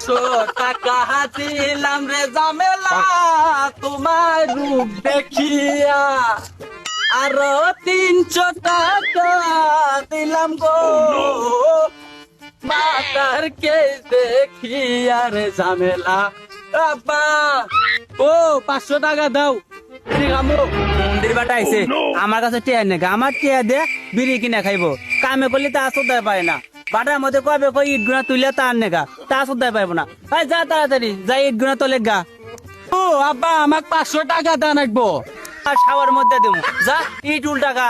পাঁচশো টাকা দিলাম রে জামেলা তোমার রূপ দেখিয়া আরো 300 টাকা দিলাম গো মাতার কে দেখিয়া রে জামেলা আব্বা ও 500 টাকা দাও মন্দির বাটা আইছে আমার কাছে টিয়া নেই আমার টিয়া দে বিড়ি কিনা খাইবো কামে করলে তা আসতে পারে না বাটার মধ্যে কবে কই ইট গুনা তুলে তার নেগা তা আসতে পারবো না ভাই যা তাড়াতাড়ি যাই ইট গুনা তোলে গা ও আব্বা আমাকে 500 টাকা দেন রাখবো আর শাওয়ার মধ্যে দেবো যা ইট উল টাকা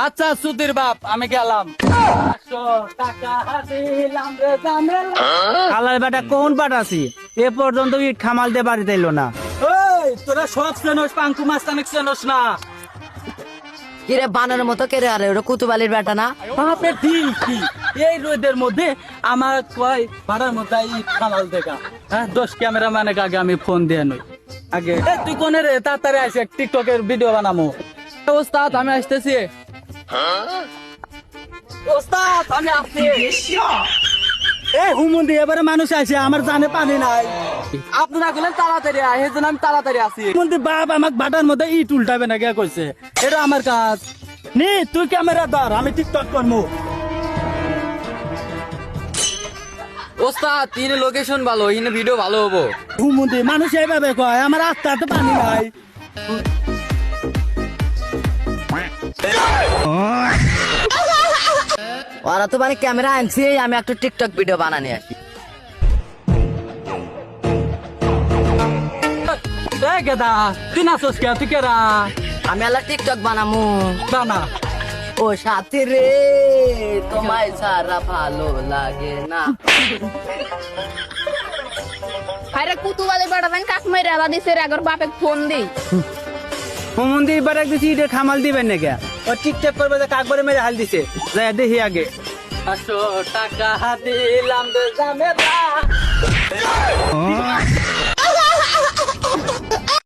আচ্ছা সুধীর বাপ আমি গেলাম 500 টাকা দিলাম রে জামেলা কালার বেটা কোন পাঠাছি এ পর্যন্ত ইট খামাল দিয়ে বাড়িতে এলো না ওই তোরা সব চেনস পাঙ্কু মাস্তানিক চেনস না কিরে বানের মতো কেরে আরে ওটা কুতুবালির বেটা না বাপে ঠিকই এই রোদের মধ্যে আমার কয় ভাড়ার মধ্যে ইট খামাল দেখা হ্যাঁ 10 ক্যামেরা মানে আগে আমি ফোন দিয়ে নই আগে এ তুই কোনে রে তাড়াতাড়ি আসে টিকটকের ভিডিও বানামু ওস্তাদ আমি আসতেছি ওস্তাদ আমি আসছি এ হুমুন্দি এবারে মানুষ আছে আমার জানে পানি নাই আপনারা গেলেন তাড়াতাড়ি আয় এই জন্য আমি তাড়াতাড়ি আসি হুমুন্দি বাপ আমাকে বাটার মধ্যে ইট উল্টাবে না কে কইছে এটা আমার কাজ নি তুই ক্যামেরা ধর আমি টিকটক করবো ওস্তাদ তিন লোকেশন ভালো ইনে ভিডিও ভালো হবো হুমুন্দি মানুষ এইভাবে কয় আমার রাস্তা তো পানি নাই ওরা তো মানে ক্যামেরা আনছি আমি একটা টিকটক ভিডিও বানানি আসি এ গেদা তুই নাচস কে তুই কেরা আমি আলা টিকটক বানামু বানা ও সাথী রে তোমায় সারা ভালো লাগে না আরে কুতুবালি বাড়াবেন কাক মেরে আদা দিছে রে আগর বাপে ফোন দি হুমুন্দি এবার একদিন ইটের খামাল দিবেন নাকি ও টিকটক করবে যে কাকবারে মেরে হাল দিছে যাই দেখি আগে 500 টাকা দিলাম রে জামেলা